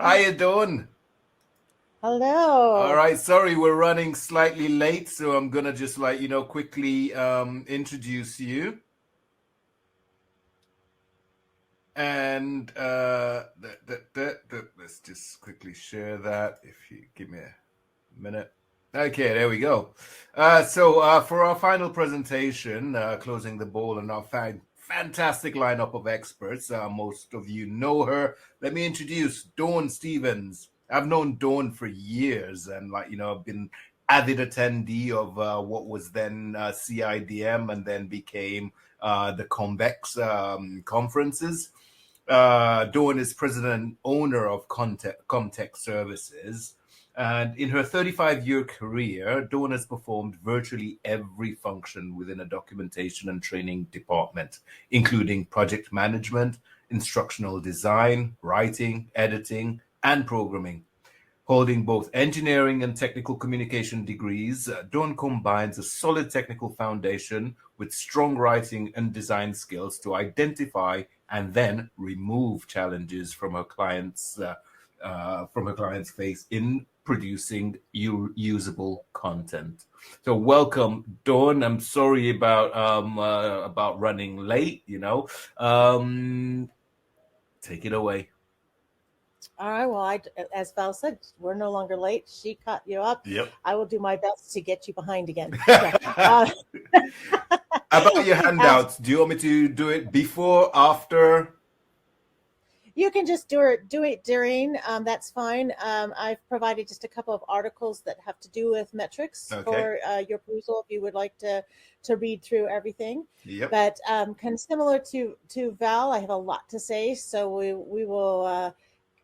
How you doing? All Hello. right, sorry, we're running slightly late, so I'm gonna just quickly introduce you. And let's just quickly share that if you give me a minute. Okay, there we go. So for our final presentation, closing the ball on our fantastic lineup of experts, most of you know her. Let me introduce Dawn Stevens. I've known Dawn for years, and I've been avid attendee of what was then CIDM, and then became the Convex conferences. Dawn is president and owner of ComTech Services. And in her 35-year career, Dawn has performed virtually every function within a documentation and training department, including project management, instructional design, writing, editing, and programming. Holding both engineering and technical communication degrees, Dawn combines a solid technical foundation with strong writing and design skills to identify and then remove challenges from her clients' face in producing usable content. So, welcome, Dawn. I'm sorry about running late. Take it away. All right. Well, as Val said, we're no longer late. She caught you up. Yep. I will do my best to get you behind again. How about your handouts? Do you want me to do it before, after? You can just do it during. That's fine. I've provided just a couple of articles that have to do with metrics for your perusal if you would like to read through everything. Yep. But kind of similar to Val, I have a lot to say, so we will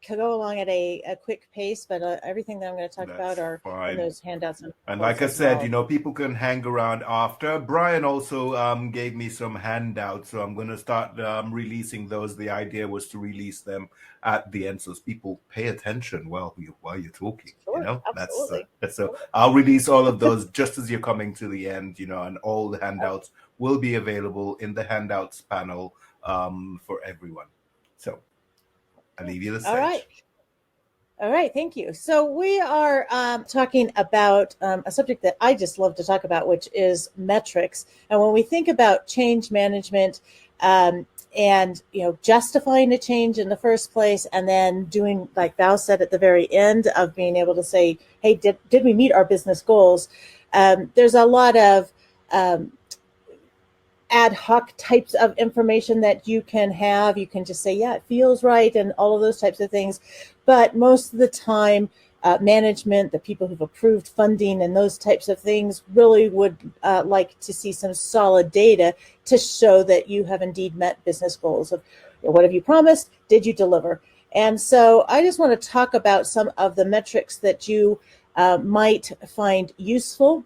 go along at a quick pace, but everything that I'm going to talk about are in those handouts. And like I said, people can hang around after. Brian also gave me some handouts, so I'm going to start releasing those. The idea was to release them at the end, so people pay attention while you're talking. Sure, absolutely. That's so. I'll release all of those just as you're coming to the end, and all the handouts will be available in the handouts panel for everyone. So. I leave you the stage. All right. Thank you. So we are talking about a subject that I just love to talk about, which is metrics. And when we think about change management and justifying a change in the first place, and then doing, like Val said at the very end, of being able to say, hey, did we meet our business goals? There's a lot of ad hoc types of information that you can have. You can just say, yeah, it feels right, and all of those types of things. But most of the time, management, the people who've approved funding and those types of things really would like to see some solid data to show that you have indeed met business goals of what have you promised, did you deliver? And so I just want to talk about some of the metrics that you might find useful,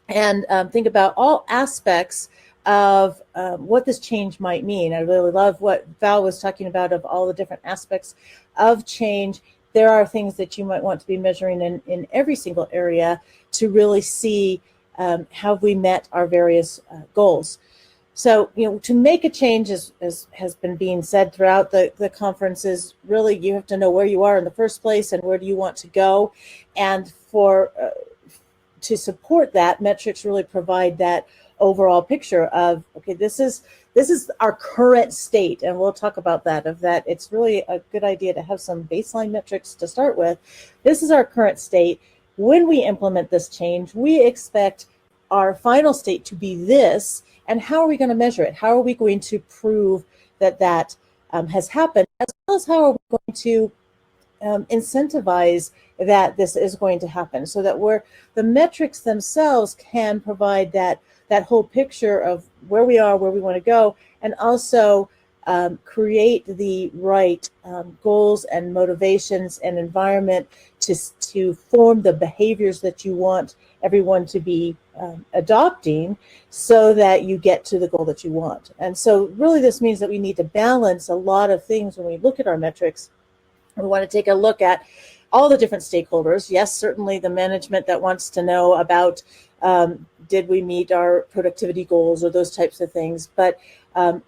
and think about all aspects of what this change might mean. I really love what Val was talking about, of all the different aspects of change. There are things that you might want to be measuring in every single area to really see have we met our various goals. So, to make a change, as has been being said throughout the conferences, really you have to know where you are in the first place and where do you want to go. And to support that, metrics really provide that overall picture of, okay, this is our current state, and we'll talk about that. It's really a good idea to have some baseline metrics to start with. This is our current state. When we implement this change, we expect our final state to be this, and how are we going to measure it? How are we going to prove that has happened, as well as how are we going to incentivize that this is going to happen, so that the metrics themselves can provide that whole picture of where we are, where we want to go, and also create the right goals and motivations and environment to form the behaviors that you want everyone to be adopting, so that you get to the goal that you want. And so really this means that we need to balance a lot of things when we look at our metrics. We want to take a look at all the different stakeholders. Yes, certainly the management that wants to know about did we meet our productivity goals or those types of things, but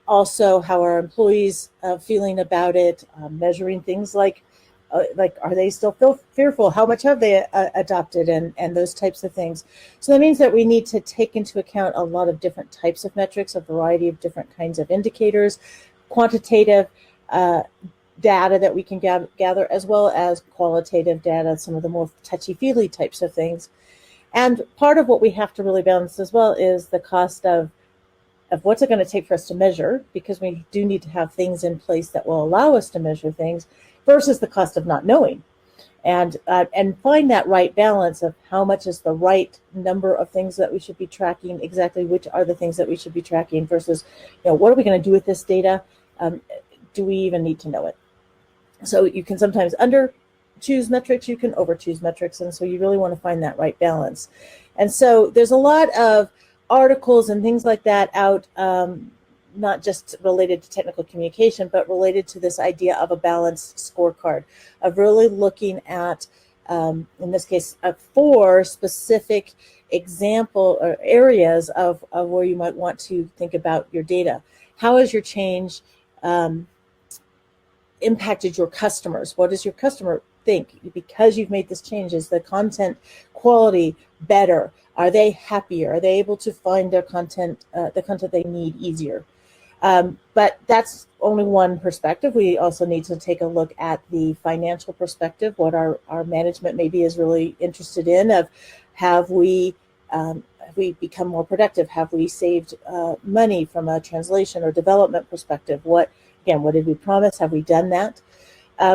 also how our employees feeling about it, measuring things like like, are they still fearful? How much have they adopted, and those types of things. So that means that we need to take into account a lot of different types of metrics, a variety of different kinds of indicators, quantitative data that we can gather, as well as qualitative data, some of the more touchy-feely types of things. And part of what we have to really balance as well is the cost of what's it going to take for us to measure, because we do need to have things in place that will allow us to measure things, versus the cost of not knowing. And find that right balance of how much is the right number of things that we should be tracking, exactly which are the things that we should be tracking, versus, what are we going to do with this data? Do we even need to know it? So you can sometimes under choose metrics, you can over choose metrics, and so you really want to find that right balance. And so there's a lot of articles and things like that out, not just related to technical communication, but related to this idea of a balanced scorecard, of really looking at, in this case, 4 specific example or areas of where you might want to think about your data. How has your change impacted your customers? What does your customer think because you've made this change? Is the content quality better? Are they happier? Are they able to find their content, the content they need, easier? But that's only one perspective. We also need to take a look at the financial perspective, what our management maybe is really interested in, of have we become more productive? Have we saved money from a translation or development perspective? What did we promise? Have we done that?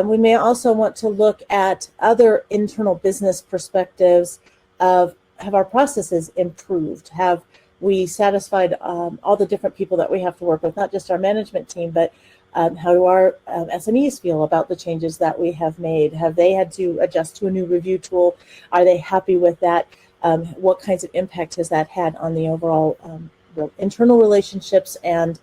We may also want to look at other internal business perspectives of, have our processes improved? Have we satisfied all the different people that we have to work with, not just our management team, but how do our SMEs feel about the changes that we have made? Have they had to adjust to a new review tool? Are they happy with that? What kinds of impact has that had on the overall internal relationships and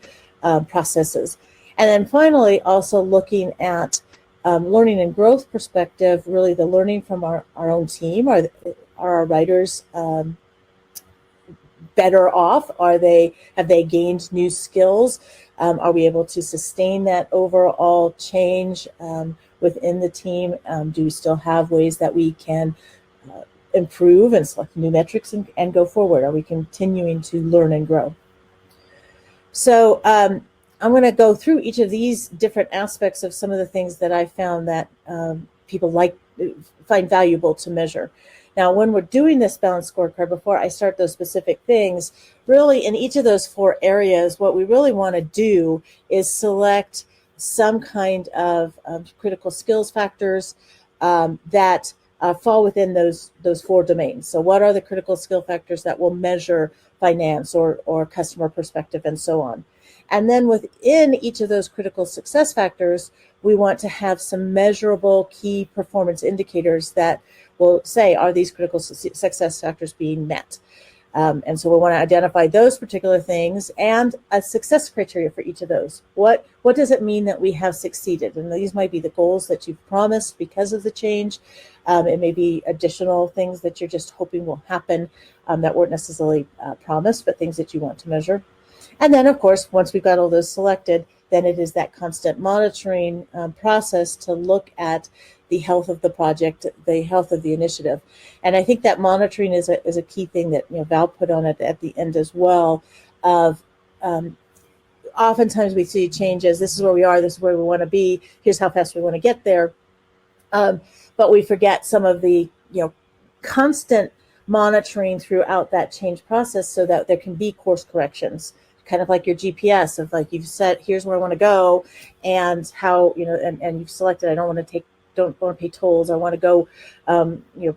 processes? And then finally, also looking at learning and growth perspective, really the learning from our own team. Are our writers better off? Have they gained new skills? Are we able to sustain that overall change within the team? Do we still have ways that we can improve and select new metrics and go forward? Are we continuing to learn and grow? So I'm going to go through each of these different aspects of some of the things that I found that people find valuable to measure. Now, when we're doing this balanced scorecard, before I start those specific things, really in each of those 4 areas, what we really want to do is select some kind of critical skills factors that fall within those 4 domains. So what are the critical skill factors that will measure finance or customer perspective and so on? And then within each of those critical success factors, we want to have some measurable key performance indicators that will say, are these critical success factors being met? And so we want to identify those particular things and a success criteria for each of those. What does it mean that we have succeeded? And these might be the goals that you've promised because of the change. It may be additional things that you're just hoping will happen that weren't necessarily promised, but things that you want to measure. And then, of course, once we've got all those selected, then it is that constant monitoring process to look at the health of the project, the health of the initiative. And I think that monitoring is a key thing that Val put on it at the end as well. Of oftentimes we see changes. This is where we are. This is where we want to be. Here's how fast we want to get there. But we forget some of the constant monitoring throughout that change process, so that there can be course corrections. Kind of like your GPS of, like, you've said, here's where I want to go, and how and you've selected, I don't want to pay tolls, I want to go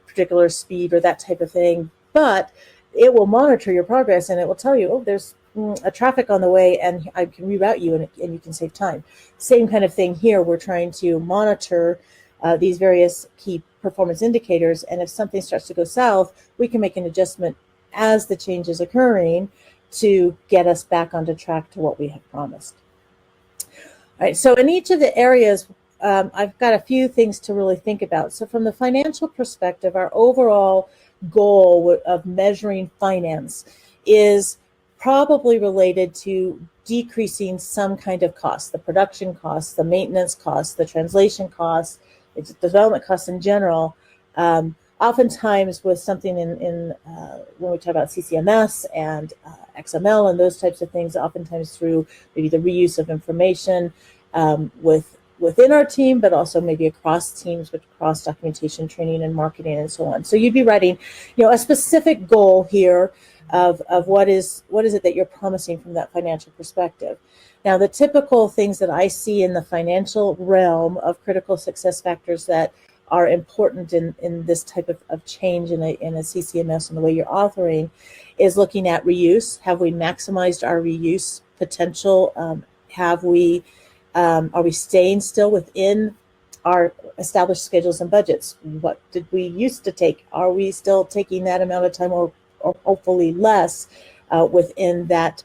particular speed or that type of thing. But it will monitor your progress, and it will tell you, oh, there's a traffic on the way, and I can reroute you, and you can save time. Same kind of thing here. We're trying to monitor these various key performance indicators, and if something starts to go south, we can make an adjustment as the change is occurring to get us back onto track to what we have promised. All right, so in each of the areas, I've got a few things to really think about. So from the financial perspective, our overall goal of measuring finance is probably related to decreasing some kind of cost, the production costs, the maintenance costs, the translation costs, it's development costs in general. Oftentimes with something in when we talk about CCMS and XML and those types of things, oftentimes through maybe the reuse of information within our team, but also maybe across teams with cross documentation, training, and marketing, and so on. So you'd be writing, a specific goal here of what is it that you're promising from that financial perspective. Now, the typical things that I see in the financial realm of critical success factors that are important in this type of change in a CCMS and the way you're authoring is looking at reuse. Have we maximized our reuse potential? Are we staying still within our established schedules and budgets? What did we used to take? Are we still taking that amount of time or hopefully less within that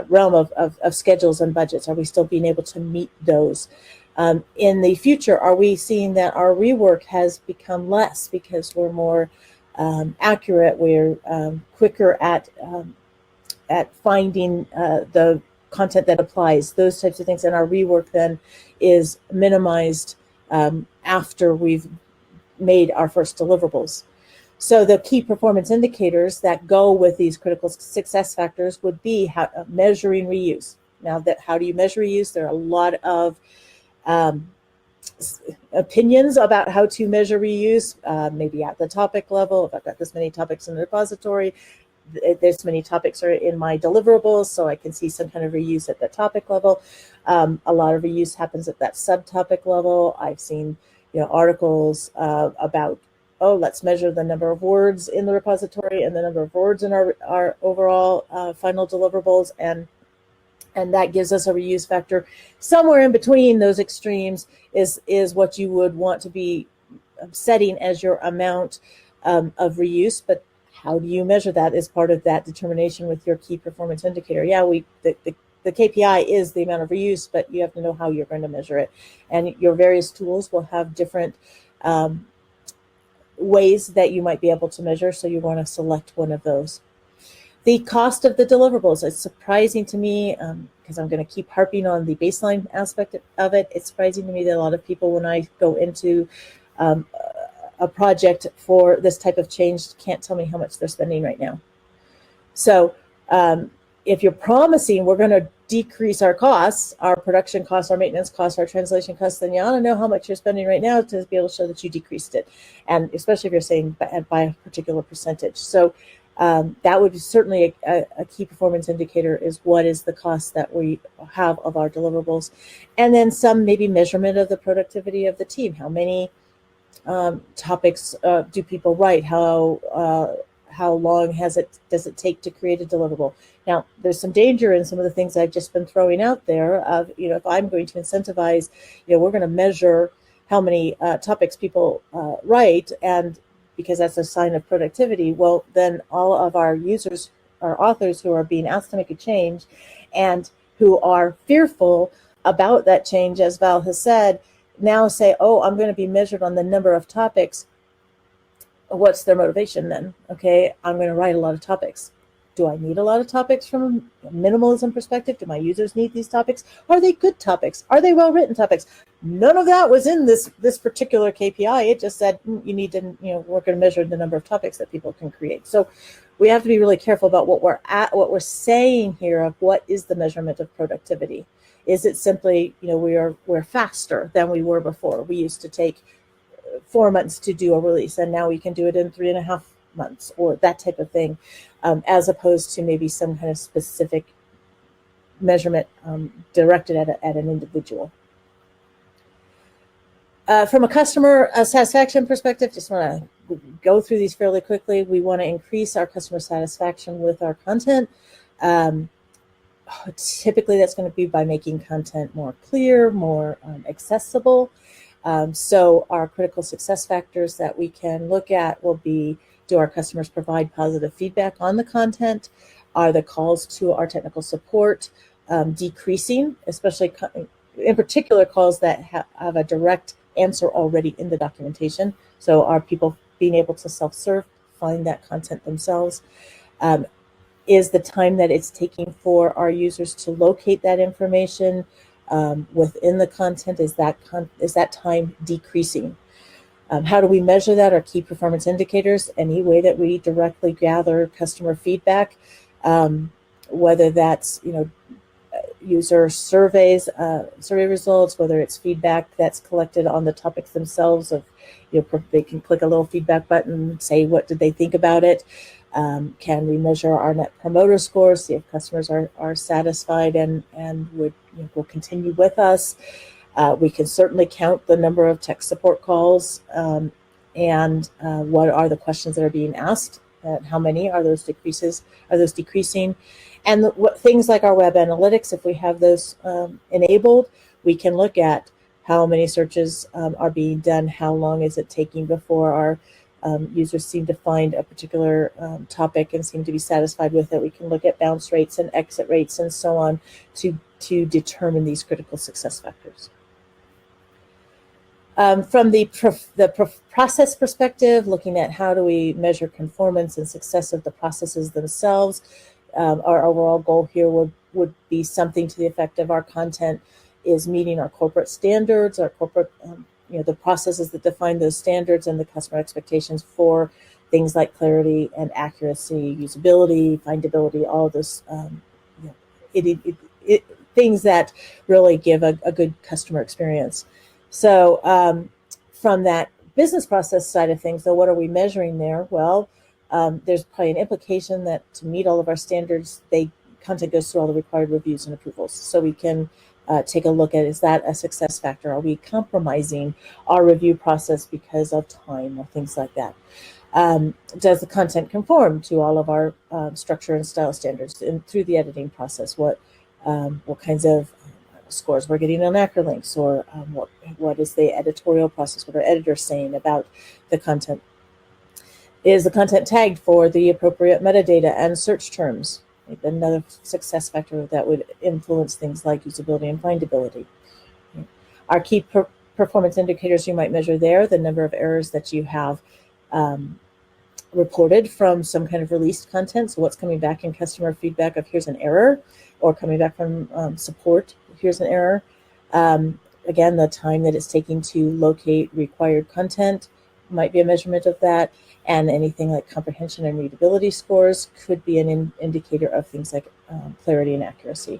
realm of schedules and budgets? Are we still being able to meet those? In the future, are we seeing that our rework has become less because we're more accurate, we're quicker at finding the content that applies, those types of things, and our rework then is minimized after we've made our first deliverables. So the key performance indicators that go with these critical success factors would be measuring reuse. Now, how do you measure reuse? There are a lot of opinions about how to measure reuse, maybe at the topic level. If I've got this many topics in the repository, this many topics are in my deliverables, so I can see some kind of reuse at the topic level. A lot of reuse happens at that subtopic level. I've seen articles about, let's measure the number of words in the repository and the number of words in our overall final deliverables, and that gives us a reuse factor. Somewhere in between those extremes is what you would want to be setting as your amount of reuse. But how do you measure that as part of that determination with your key performance indicator? Yeah, the KPI is the amount of reuse, but you have to know how you're going to measure it. And your various tools will have different ways that you might be able to measure, so you want to select one of those. The cost of the deliverables is surprising to me because I'm going to keep harping on the baseline aspect of it. It's surprising to me that a lot of people, when I go into a project for this type of change, can't tell me how much they're spending right now. So if you're promising we're going to decrease our costs, our production costs, our maintenance costs, our translation costs, then you ought to know how much you're spending right now to be able to show that you decreased it. And especially if you're saying by a particular percentage. So that would be certainly a key performance indicator, is what is the cost that we have of our deliverables. And then some maybe measurement of the productivity of the team. How many topics do people write? How long does it take to create a deliverable? Now, there's some danger in some of the things I've just been throwing out there of, if I'm going to incentivize, we're going to measure how many topics people write, and because that's a sign of productivity, well, then all of our users, our authors who are being asked to make a change and who are fearful about that change, as Val has said, now say, I'm going to be measured on the number of topics. What's their motivation then? Okay, I'm going to write a lot of topics. Do I need a lot of topics from a minimalism perspective? Do my users need these topics? Are they good topics? Are they well-written topics? None of that was in this particular KPI. It just said you need to, we're going to measure the number of topics that people can create. So we have to be really careful about what we're saying here of what is the measurement of productivity. Is it simply, we're faster than we were before? We used to take 4 months to do a release, and now we can do it in 3.5 months, or that type of thing, as opposed to maybe some kind of specific measurement directed at an individual. From a customer satisfaction perspective, just want to go through these fairly quickly. We want to increase our customer satisfaction with our content. Typically, that's going to be by making content more clear, more accessible. So our critical success factors that we can look at will be, do our customers provide positive feedback on the content? Are the calls to our technical support decreasing, especially in particular calls that have a direct answer already in the documentation? So are people being able to self-serve, find that content themselves? Is the time that it's taking for our users to locate that information within the content? Is that time decreasing? How do we measure that? Our key performance indicators, any way that we directly gather customer feedback, whether that's user surveys, survey results, whether it's feedback that's collected on the topics themselves. They can click a little feedback button, say what did they think about it. Can we measure our net promoter score, see if customers are satisfied and will continue with us? We can certainly count the number of tech support calls and what are the questions that are being asked. How many are those decreasing? And things like our web analytics, if we have those enabled, we can look at how many searches are being done, how long is it taking before our users seem to find a particular topic and seem to be satisfied with it. We can look at bounce rates and exit rates and so on to determine these critical success factors. From the process perspective, looking at how do we measure conformance and success of the processes themselves, our overall goal here would be something to the effect of our content is meeting our corporate standards, our corporate, the processes that define those standards and the customer expectations for things like clarity and accuracy, usability, findability, all of those things that really give a good customer experience. So from that business process side of things, though, what are we measuring there? Well, there's probably an implication that to meet all of our standards, content goes through all the required reviews and approvals. So we can take a look at, is that a success factor? Are we compromising our review process because of time or things like that? Does the content conform to all of our structure and style standards through the editing process? What kinds of scores we're getting on acrolinks, or what is the editorial process? What are editors saying about the content? Is the content tagged for the appropriate metadata and search terms? Another success factor that would influence things like usability and findability. Our key performance indicators you might measure there, the number of errors that you have reported from some kind of released content. So what's coming back in customer feedback of here's an error, or coming back from support, here's an error. Again, the time that it's taking to locate required content might be a measurement of that. And anything like comprehension and readability scores could be an indicator of things like clarity and accuracy.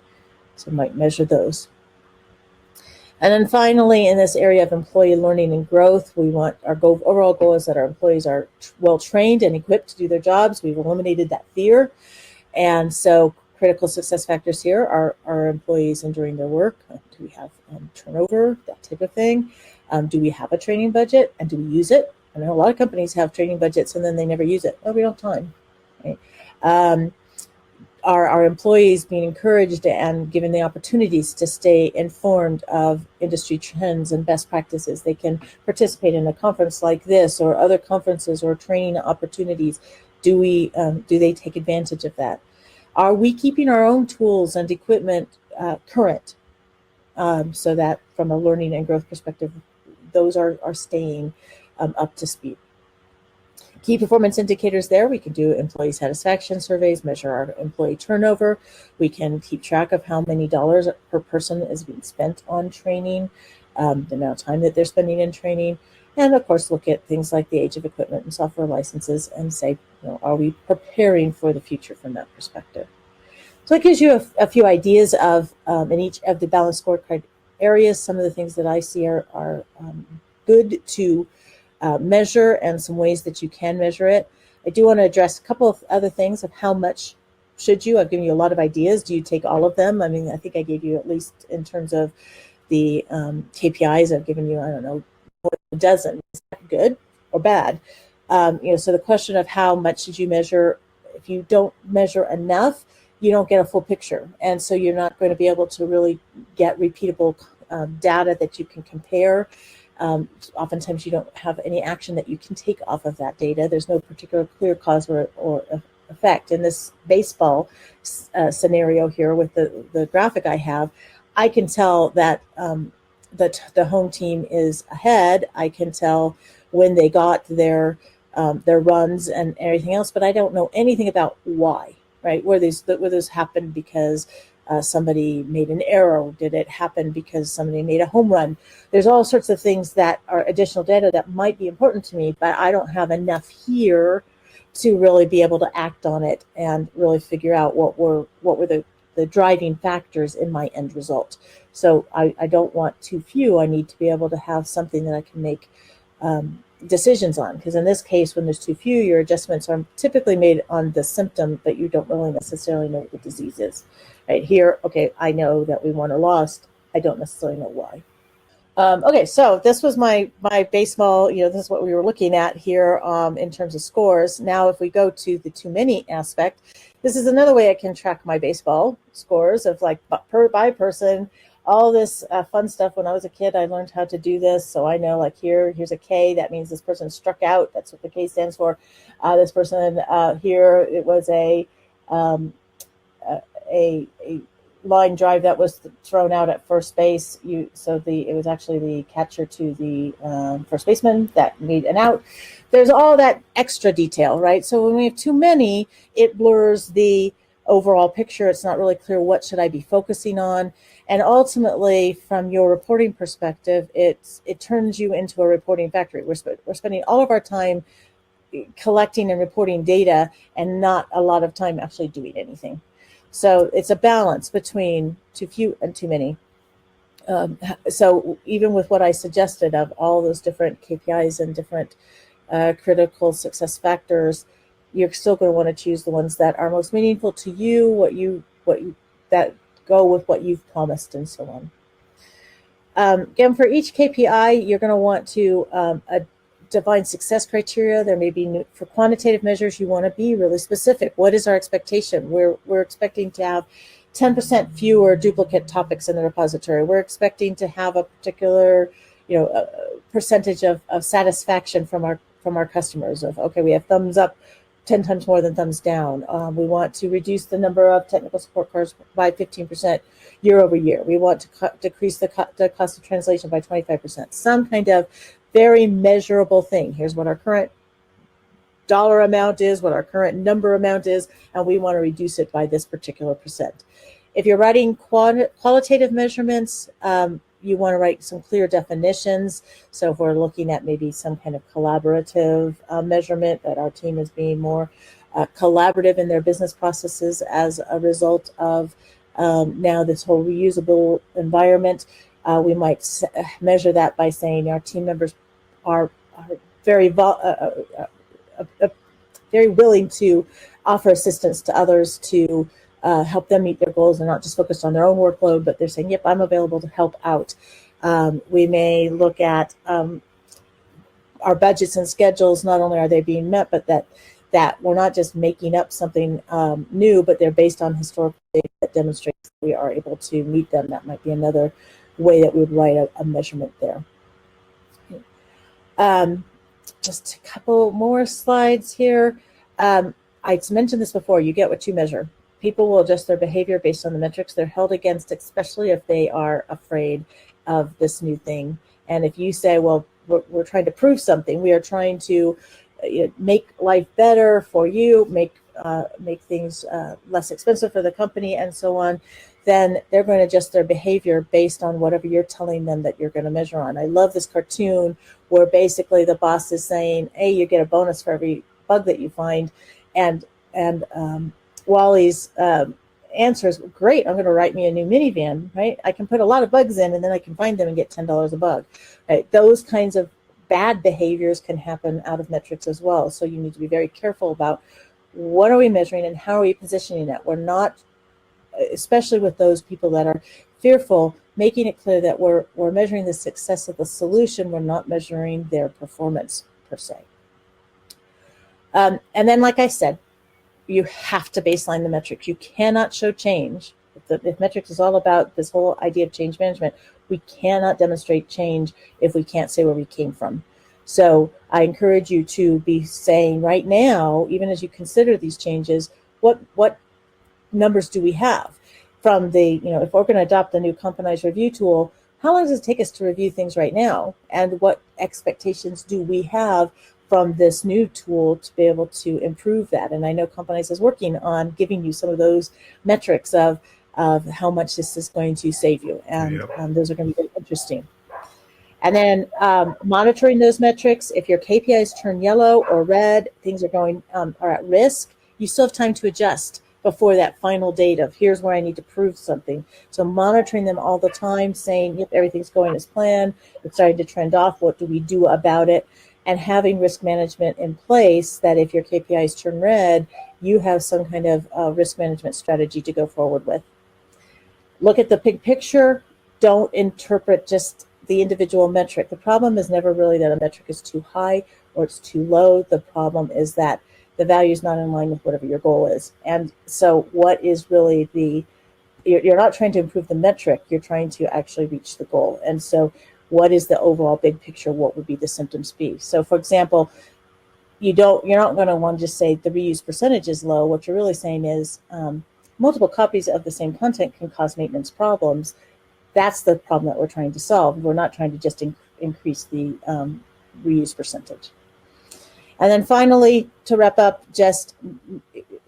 So we might measure those. And then finally, in this area of employee learning and growth, we want our overall goal is that our employees are well trained and equipped to do their jobs. We've eliminated that fear. And so critical success factors here are our employees enjoying their work. Do we have turnover, that type of thing? Do we have a training budget, and do we use it? I know a lot of companies have training budgets and then they never use it. Oh, we don't have time. Right? Are our employees being encouraged and given the opportunities to stay informed of industry trends and best practices? They can participate in a conference like this or other conferences or training opportunities. Do they take advantage of that? Are we keeping our own tools and equipment current, so that from a learning and growth perspective, those are staying up to speed? Key performance indicators there, we can do employee satisfaction surveys, measure our employee turnover. We can keep track of how many dollars per person is being spent on training, the amount of time that they're spending in training, and of course look at things like the age of equipment and software licenses and say, are we preparing for the future from that perspective? So it gives you a few ideas of, in each of the balanced scorecard areas, some of the things that I see are good to measure and some ways that you can measure it. I do want to address a couple of other things of how much should you. I've given you a lot of ideas. Do you take all of them? I mean, I think I gave you, at least in terms of the KPIs, I've given you, I don't know, a dozen. Is that good or bad? So the question of how much should you measure, if you don't measure enough, you don't get a full picture. And so you're not going to be able to really get repeatable data that you can compare. Oftentimes you don't have any action that you can take off of that data. There's no particular clear cause or effect. In this baseball scenario here with the graphic I have, I can tell that the home team is ahead. I can tell when they got their runs and everything else, but I don't know anything about why, right? Where those happened because somebody made an error? Did it happen because somebody made a home run? There's all sorts of things that are additional data that might be important to me, but I don't have enough here to really be able to act on it and really figure out what were the driving factors in my end result. So I don't want too few. I need to be able to have something that I can make decisions on, because in this case, when there's too few, your adjustments are typically made on the symptom, but you don't really necessarily know what the disease is. Right here, okay, I know that we won or lost. I don't necessarily know why. Okay, so this was my baseball, this is what we were looking at here in terms of scores. Now, if we go to the too many aspect, this is another way I can track my baseball scores of like by person, all this fun stuff. When I was a kid, I learned how to do this. So I know like here's a K, that means this person struck out. That's what the K stands for. This person here, it was a line drive that was thrown out at first base. It was actually the catcher to the first baseman that made an out. There's all that extra detail, right? So when we have too many, it blurs the overall picture. It's not really clear what should I be focusing on. And ultimately, from your reporting perspective, it turns you into a reporting factory. We're spending all of our time collecting and reporting data and not a lot of time actually doing anything. So it's a balance between too few and too many. So even with what I suggested of all those different KPIs and different critical success factors, you're still going to want to choose the ones that are most meaningful to you, that go with what you've promised, and so on. Again, for each KPI, you're going to want to define success criteria. There may be for quantitative measures, you want to be really specific. What is our expectation? We're expecting to have 10% fewer duplicate topics in the repository. We're expecting to have a particular, percentage of satisfaction from our customers. Of okay, we have thumbs up 10 times more than thumbs down. We want to reduce the number of technical support cards by 15% year over year. We want to decrease the cost of translation by 25%. Some kind of very measurable thing. Here's what our current dollar amount is, what our current number amount is, and we want to reduce it by this particular percent. If you're writing qualitative measurements, you want to write some clear definitions. So if we're looking at maybe some kind of collaborative measurement, that our team is being more collaborative in their business processes as a result of now this whole reusable environment, we might measure that by saying our team members are very willing to offer assistance to others to help them meet their goals. They're not just focused on their own workload, but they're saying, yep, I'm available to help out. We may look at our budgets and schedules. Not only are they being met, but that we're not just making up something new, but they're based on historical data that demonstrates that we are able to meet them. That might be another way that we would write a measurement there. Just a couple more slides here. I mentioned this before, you get what you measure. People will adjust their behavior based on the metrics they're held against, especially if they are afraid of this new thing. And if you say, well, we're trying to prove something, we are trying to make life better for you, make things less expensive for the company, and so on, then they're going to adjust their behavior based on whatever you're telling them that you're going to measure on. I love this cartoon where basically the boss is saying, hey, you get a bonus for every bug that you find. And Wally's answer is, great, I'm going to write me a new minivan, right? I can put a lot of bugs in and then I can find them and get $10 a bug. Right? Those kinds of bad behaviors can happen out of metrics as well. So you need to be very careful about what are we measuring and how are we positioning it. We're not, especially with those people that are fearful, making it clear that we're measuring the success of the solution. We're not measuring their performance per se. And then, like I said, you have to baseline the metrics. You cannot show change. If metrics is all about this whole idea of change management, we cannot demonstrate change if we can't say where we came from. So I encourage you to be saying right now, even as you consider these changes, what numbers do we have from the, if we're going to adopt the new Componize review tool, how long does it take us to review things right now? And what expectations do we have from this new tool to be able to improve that? And I know Componize is working on giving you some of those metrics of of how much this is going to save you. And Yep. those are going to be very interesting. And then monitoring those metrics. If your KPIs turn yellow or red, things are at risk, you still have time to adjust before that final date of here's where I need to prove something. So monitoring them all the time, saying, yep, everything's going as planned, it's starting to trend off, what do we do about it? And having risk management in place that if your KPIs turn red, you have some kind of risk management strategy to go forward with. Look at the big picture. Don't interpret just the individual metric. The problem is never really that a metric is too high or it's too low. The problem is that the value is not in line with whatever your goal is. And so what is really you're not trying to improve the metric, you're trying to actually reach the goal. And so what is the overall big picture? What would be the symptoms be? So for example, you're not going to want to just say the reuse percentage is low. What you're really saying is multiple copies of the same content can cause maintenance problems. That's the problem that we're trying to solve. We're not trying to just increase the reuse percentage. And then finally, to wrap up, just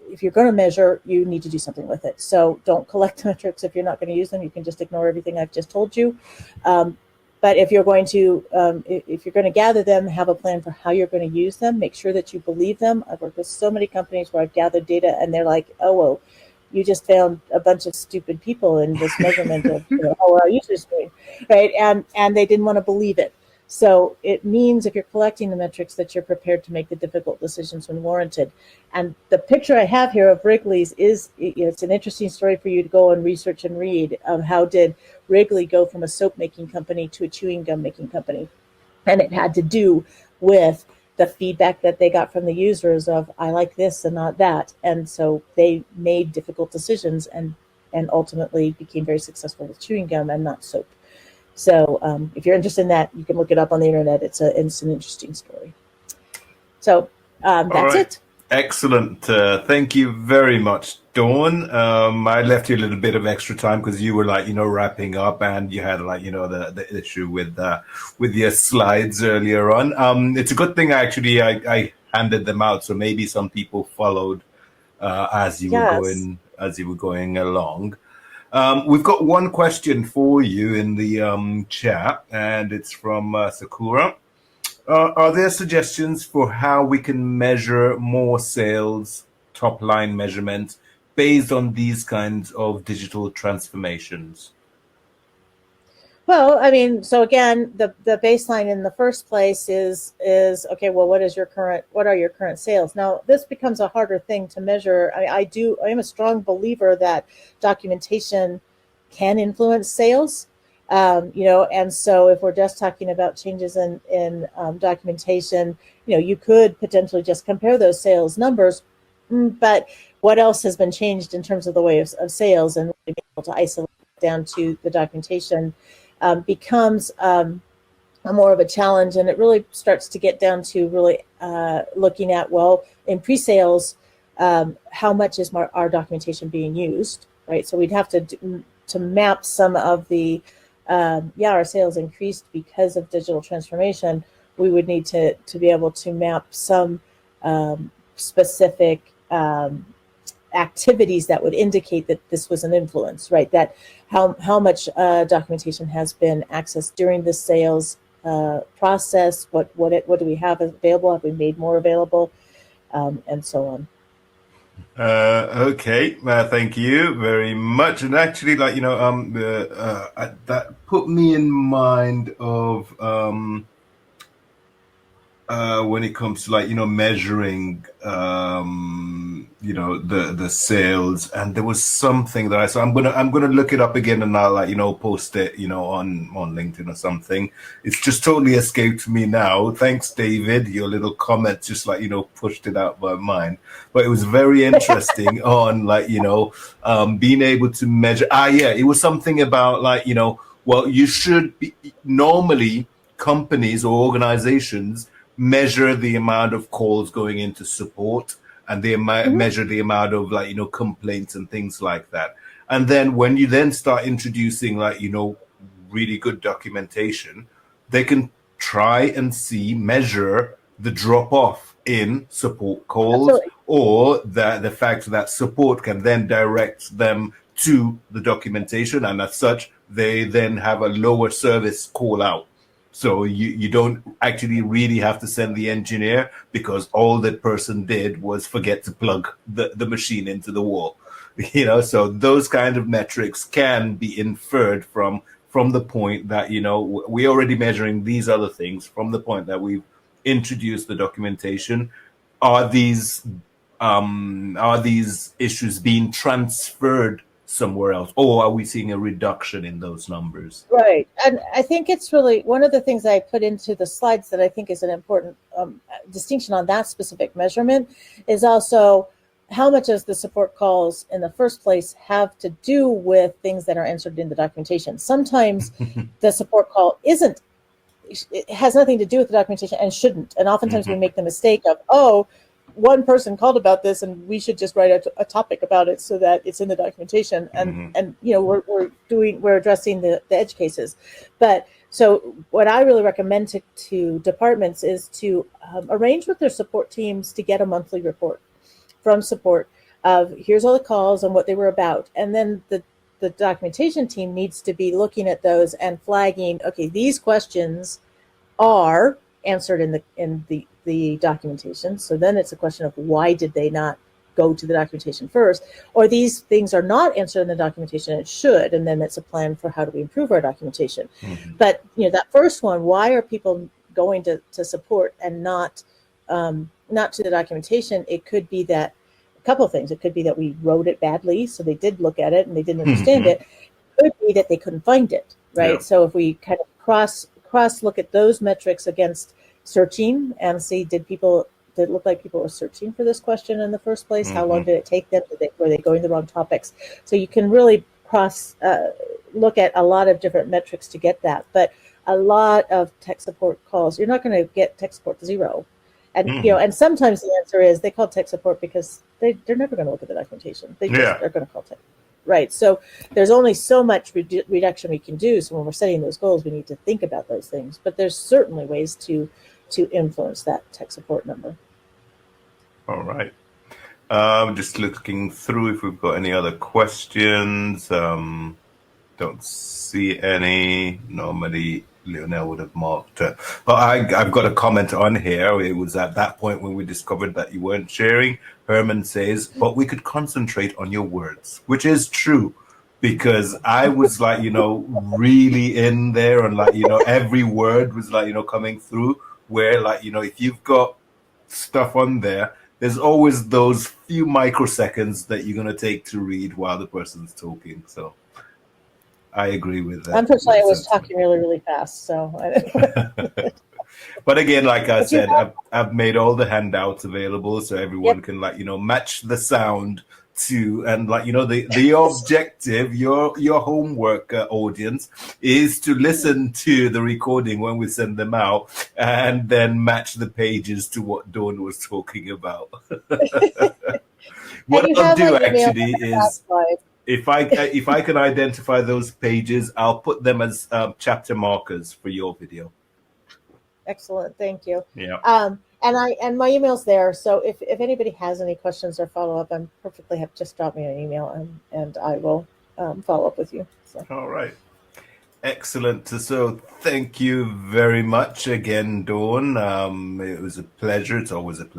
if you're going to measure, you need to do something with it. So don't collect metrics if you're not going to use them. You can just ignore everything I've just told you. But if you're going to gather them, have a plan for how you're going to use them. Make sure that you believe them. I've worked with so many companies where I've gathered data and they're like, oh, well, you just found a bunch of stupid people in this measurement of how our users doing, right? And they didn't want to believe it. So it means if you're collecting the metrics that you're prepared to make the difficult decisions when warranted. And the picture I have here of Wrigley's is, it's an interesting story for you to go and research and read of how did Wrigley go from a soap making company to a chewing gum making company. And it had to do with the feedback that they got from the users of, I like this and not that. And so they made difficult decisions and ultimately became very successful with chewing gum and not soap. So if you're interested in that, you can look it up on the internet. It's an interesting story. So that's it. Excellent. Thank you very much, Dawn. I left you a little bit of extra time because you were wrapping up and you had the issue with your slides earlier on. It's a good thing actually I handed them out, so maybe some people followed as you were going along. We've got one question for you in the chat, and it's from Sakura. Are there suggestions for how we can measure more sales, top line measurement, based on these kinds of digital transformations? Well, I mean, so again, the baseline in the first place is okay. Well, what are your current sales? Now, this becomes a harder thing to measure. I am a strong believer that documentation can influence sales. And so if we're just talking about changes in documentation, you could potentially just compare those sales numbers, but what else has been changed in terms of the way of sales and being able to isolate down to the documentation becomes more of a challenge, and it really starts to get down to really looking at, well, in pre-sales, how much is our documentation being used, right? So we'd have to map some of the our sales increased because of digital transformation. We would need to be able to map some specific activities that would indicate that this was an influence, right? That how much documentation has been accessed during the sales process. What do we have available? Have we made more available? And so on. Okay, thank you very much. And actually, that put me in mind of when it comes to measuring the sales. And there was something that I saw. I'm gonna look it up again and I'll post it on LinkedIn or something. It's just totally escaped me now. Thanks, David. Your little comment just pushed it out my mind. But it was very interesting on being able to measure. It was something about well, you should be normally companies or organizations measure the amount of calls going into support, and they measure the amount of complaints and things like that. And then when you then start introducing really good documentation, they can try and measure the drop off in support calls. Absolutely. Or the fact that support can then direct them to the documentation, and as such, they then have a lower service call out. So you don't actually really have to send the engineer, because all that person did was forget to plug the machine into the wall. So those kind of metrics can be inferred from the point that, we're already measuring these other things. From the point that we've introduced the documentation, are these issues being transferred somewhere else, or are we seeing a reduction in those numbers? Right. And I think it's really one of the things I put into the slides that I think is an important distinction on that specific measurement is also how much of the support calls in the first place have to do with things that are answered in the documentation. Sometimes the support call it has nothing to do with the documentation and shouldn't. And oftentimes we make the mistake of, one person called about this and we should just write a topic about it so that it's in the documentation. And we're addressing the edge cases. But so what I really recommend to departments is to arrange with their support teams to get a monthly report from support of here's all the calls and what they were about. And then the documentation team needs to be looking at those and flagging, okay, these questions are answered in the documentation. So then it's a question of why did they not go to the documentation first, or these things are not answered in the documentation, it should, and then it's a plan for how do we improve our documentation. But that first one, why are people going to support and not to the documentation? It could be that a couple of things. It could be that we wrote it badly, so they did look at it and they didn't understand it. It could be that they couldn't find it, right? Yeah. So if we kind of cross look at those metrics against searching and see, did it look like people were searching for this question in the first place? How long did it take them? Were they going the wrong topics? So you can really look at a lot of different metrics to get that. But a lot of tech support calls, you're not going to get tech support 0. And and sometimes the answer is they call tech support because they're never going to look at the documentation. They just are going to call tech. Right. So there's only so much reduction we can do. So when we're setting those goals, we need to think about those things. But there's certainly ways to influence that tech support number. All right. Just looking through if we've got any other questions. Don't see any. Normally, Lionel would have marked. But I've got a comment on here. It was at that point when we discovered that you weren't sharing. Herman says, but we could concentrate on your words, which is true, because I was like, really in there, and every word was coming through, where if you've got stuff on there, there's always those few microseconds that you're going to take to read while the person's talking. So I agree with that. Unfortunately, I was talking really, really fast. So, but again, like I said, I've made all the handouts available so everyone can match the sound to, and the objective, your homework audience is to listen to the recording when we send them out and then match the pages to what Dawn was talking about. What I'll do actually is, if I can identify those pages, I'll put them as chapter markers for your video. Excellent, thank you. Yeah. And my email's there. So if anybody has any questions or follow up, I'm perfectly happy. Just drop me an email and I will follow up with you. So. All right. Excellent. So thank you very much again, Dawn. It was a pleasure. It's always a pleasure.